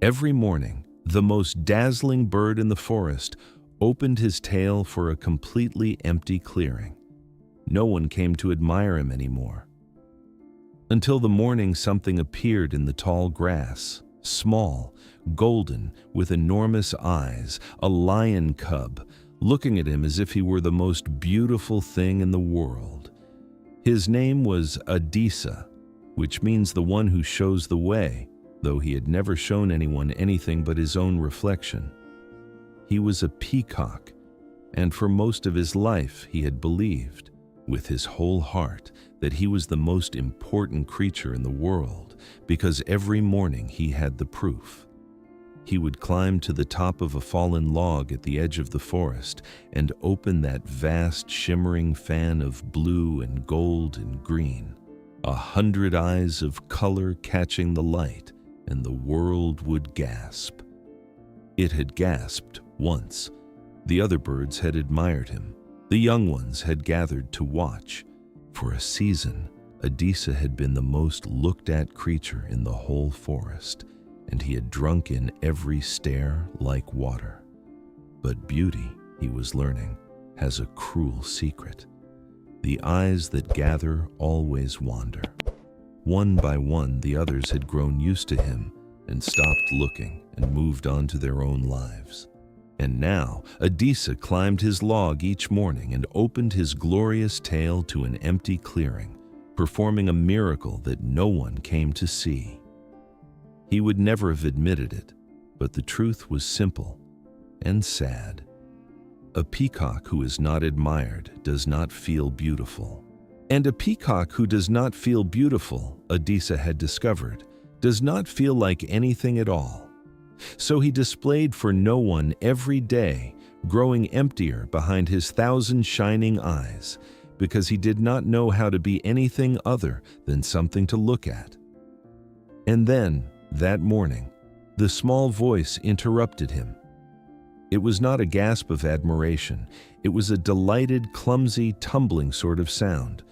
Every morning, the most dazzling bird in the forest opened his tail for a completely empty clearing. No one came to admire him anymore. Until the morning something appeared in the tall grass, small, golden, with enormous eyes, a lion cub, looking at him as if he were the most beautiful thing in the world. His name was Adisa, which means the one who shows the way, though he had never shown anyone anything but his own reflection. He was a peacock, and for most of his life he had believed, with his whole heart, that he was the most important creature in the world, because every morning he had the proof. He would climb to the top of a fallen log at the edge of the forest and open that vast shimmering fan of blue and gold and green, 100 eyes of color catching the light, and the world would gasp. It had gasped once. The other birds had admired him. The young ones had gathered to watch. For a season, Adisa had been the most looked-at creature in the whole forest, and he had drunk in every stare like water. But beauty, he was learning, has a cruel secret. The eyes that gather always wander. One by one, the others had grown used to him and stopped looking and moved on to their own lives. And now, Adisa climbed his log each morning and opened his glorious tail to an empty clearing, performing a miracle that no one came to see. He would never have admitted it, but the truth was simple and sad. A peacock who is not admired does not feel beautiful. And a peacock who does not feel beautiful, Adisa had discovered, does not feel like anything at all. So he displayed for no one every day, growing emptier behind his 1,000 shining eyes, because he did not know how to be anything other than something to look at. And then, that morning, the small voice interrupted him. It was not a gasp of admiration. It was a delighted, clumsy, tumbling sort of sound.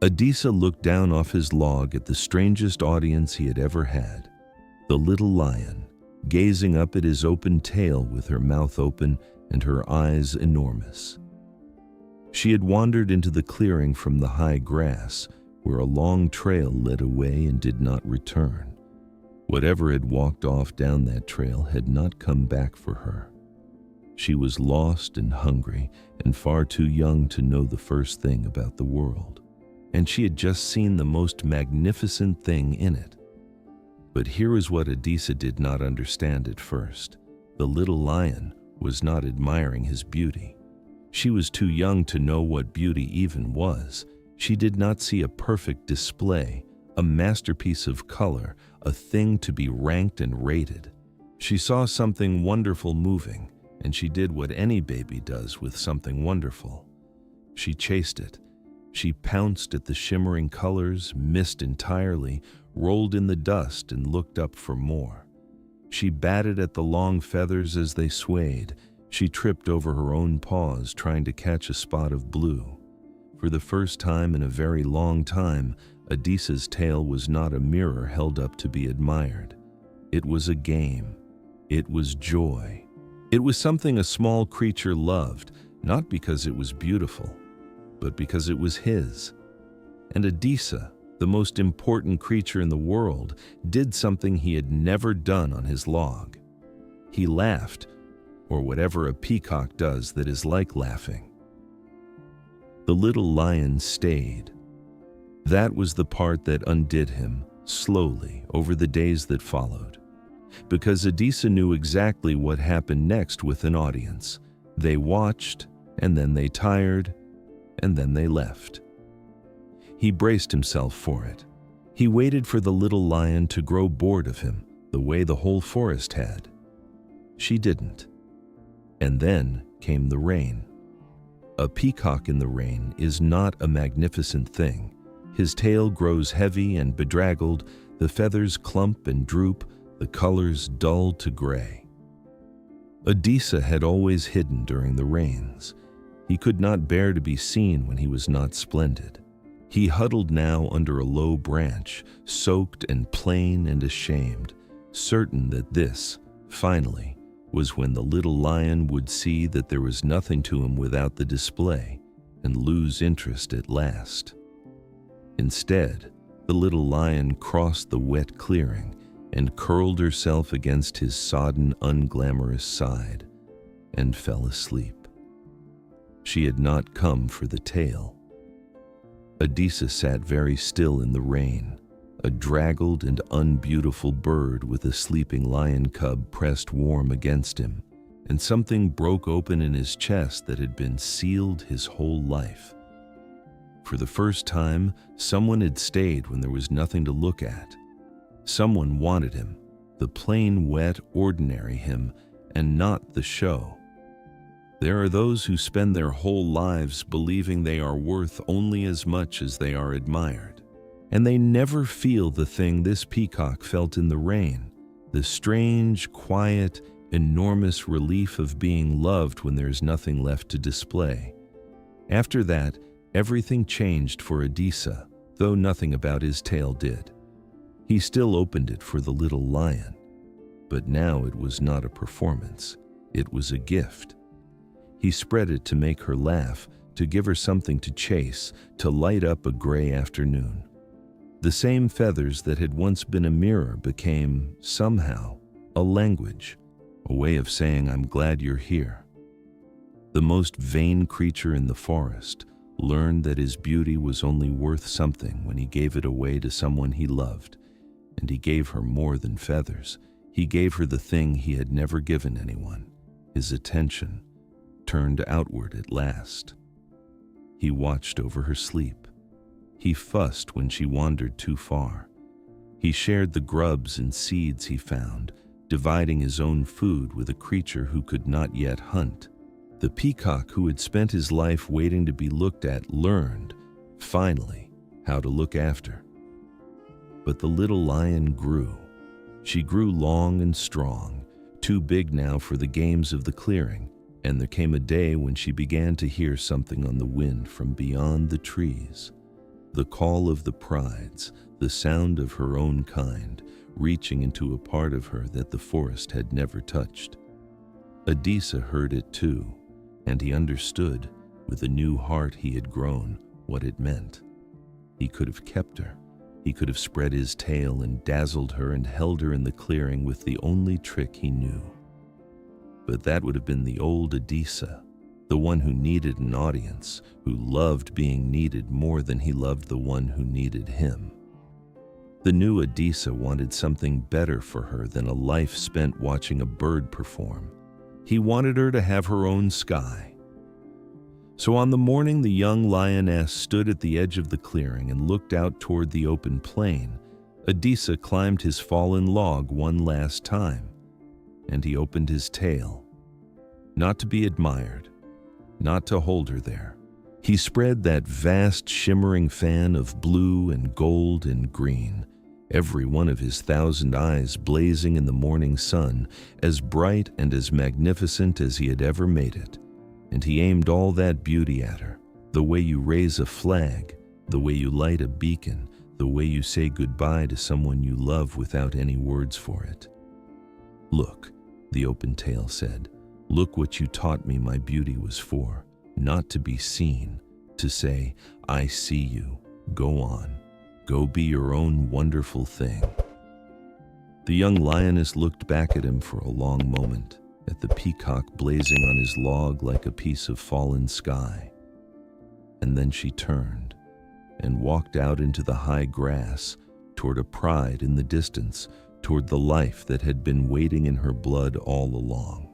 Adisa looked down off his log at the strangest audience he had ever had. The little lion, gazing up at his open tail with her mouth open and her eyes enormous. She had wandered into the clearing from the high grass, where a long trail led away and did not return. Whatever had walked off down that trail had not come back for her. She was lost and hungry and far too young to know the first thing about the world, and she had just seen the most magnificent thing in it. But here is what Adisa did not understand at first. The little lion was not admiring his beauty. She was too young to know what beauty even was. She did not see a perfect display, a masterpiece of color, a thing to be ranked and rated. She saw something wonderful moving, and she did what any baby does with something wonderful. She chased it. She pounced at the shimmering colors, missed entirely, rolled in the dust, and looked up for more. She batted at the long feathers as they swayed. She tripped over her own paws, trying to catch a spot of blue. For the first time in a very long time, Adisa's tail was not a mirror held up to be admired. It was a game. It was joy. It was something a small creature loved, not because it was beautiful, but because it was his. And Adisa, the most important creature in the world, did something he had never done on his log. He laughed, or whatever a peacock does that is like laughing. The little lion stayed. That was the part that undid him, slowly, over the days that followed. Because Adisa knew exactly what happened next with an audience. They watched, and then they tired, and then they left. He braced himself for it. He waited for the little lion to grow bored of him, the way the whole forest had. She didn't. And then came the rain. A peacock in the rain is not a magnificent thing. His tail grows heavy and bedraggled, the feathers clump and droop, the colors dull to gray. Adisa had always hidden during the rains. He could not bear to be seen when he was not splendid. He huddled now under a low branch, soaked and plain and ashamed, certain that this, finally, was when the little lion would see that there was nothing to him without the display and lose interest at last. Instead, the little lion crossed the wet clearing and curled herself against his sodden, unglamorous side and fell asleep. She had not come for the tail. Adisa sat very still in the rain, a draggled and unbeautiful bird with a sleeping lion cub pressed warm against him, and something broke open in his chest that had been sealed his whole life. For the first time, someone had stayed when there was nothing to look at. Someone wanted him, the plain, wet, ordinary him, and not the show. There are those who spend their whole lives believing they are worth only as much as they are admired. And they never feel the thing this peacock felt in the rain, the strange, quiet, enormous relief of being loved when there's nothing left to display. After that, everything changed for Adisa, though nothing about his tail did. He still opened it for the little lion, but now it was not a performance, it was a gift. He spread it to make her laugh, to give her something to chase, to light up a gray afternoon. The same feathers that had once been a mirror became, somehow, a language, a way of saying, "I'm glad you're here." The most vain creature in the forest learned that his beauty was only worth something when he gave it away to someone he loved, and he gave her more than feathers. He gave her the thing he had never given anyone, his attention, turned outward at last. He watched over her sleep. He fussed when she wandered too far. He shared the grubs and seeds he found, dividing his own food with a creature who could not yet hunt. The peacock who had spent his life waiting to be looked at learned, finally, how to look after. But the little lion grew. She grew long and strong, too big now for the games of the clearing, and there came a day when she began to hear something on the wind from beyond the trees. The call of the prides, the sound of her own kind, reaching into a part of her that the forest had never touched. Adisa heard it too, and he understood, with a new heart he had grown, what it meant. He could have kept her. He could have spread his tail and dazzled her and held her in the clearing with the only trick he knew. But that would have been the old Adisa, the one who needed an audience, who loved being needed more than he loved the one who needed him. The new Adisa wanted something better for her than a life spent watching a bird perform. He wanted her to have her own sky. So on the morning the young lioness stood at the edge of the clearing and looked out toward the open plain, Adisa climbed his fallen log one last time, and he opened his tail. Not to be admired, not to hold her there. He spread that vast shimmering fan of blue and gold and green, every one of his 1,000 eyes blazing in the morning sun, as bright and as magnificent as he had ever made it. And he aimed all that beauty at her, the way you raise a flag, the way you light a beacon, the way you say goodbye to someone you love without any words for it. "Look," the open tail said, "look what you taught me my beauty was for, not to be seen, to say, 'I see you, go on, go be your own wonderful thing.'" The young lioness looked back at him for a long moment, at the peacock blazing on his log like a piece of fallen sky. And then she turned and walked out into the high grass, toward a pride in the distance, toward the life that had been waiting in her blood all along.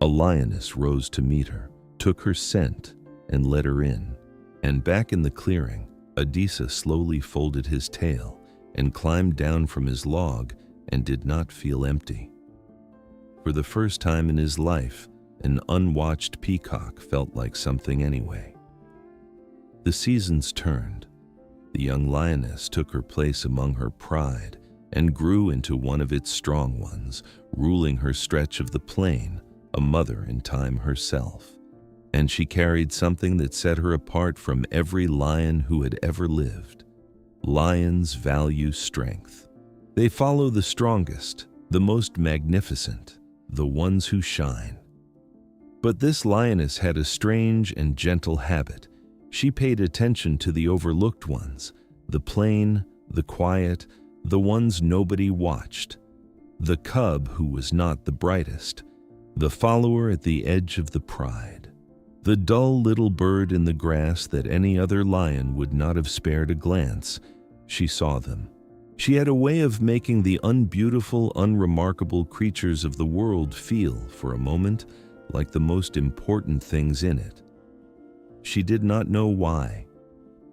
A lioness rose to meet her, took her scent, and led her in. And back in the clearing, Adisa slowly folded his tail and climbed down from his log and did not feel empty. For the first time in his life, an unwatched peacock felt like something anyway. The seasons turned. The young lioness took her place among her pride and grew into one of its strong ones, ruling her stretch of the plain, a mother in time herself. And she carried something that set her apart from every lion who had ever lived. Lions value strength. They follow the strongest, the most magnificent, the ones who shine. But this lioness had a strange and gentle habit. She paid attention to the overlooked ones, the plain, the quiet, the ones nobody watched. The cub who was not the brightest, the follower at the edge of the pride. The dull little bird in the grass that any other lion would not have spared a glance. She saw them. She had a way of making the unbeautiful, unremarkable creatures of the world feel, for a moment, like the most important things in it. She did not know why.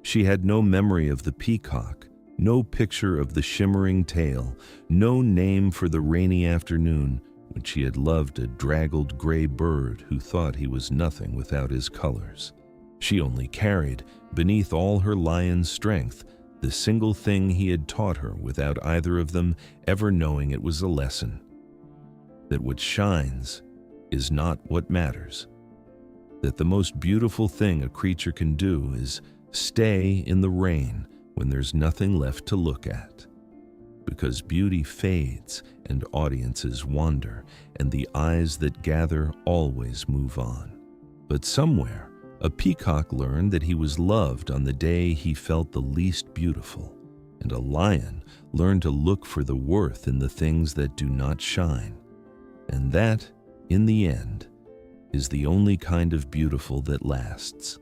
She had no memory of the peacock, no picture of the shimmering tail, no name for the rainy afternoon when she had loved a draggled gray bird who thought he was nothing without his colors. She only carried, beneath all her lion's strength, the single thing he had taught her without either of them ever knowing it was a lesson: that what shines is not what matters. That the most beautiful thing a creature can do is stay in the rain when there's nothing left to look at. Because beauty fades and audiences wander, and the eyes that gather always move on. But somewhere, a peacock learned that he was loved on the day he felt the least beautiful, and a lion learned to look for the worth in the things that do not shine. And that, in the end, is the only kind of beautiful that lasts.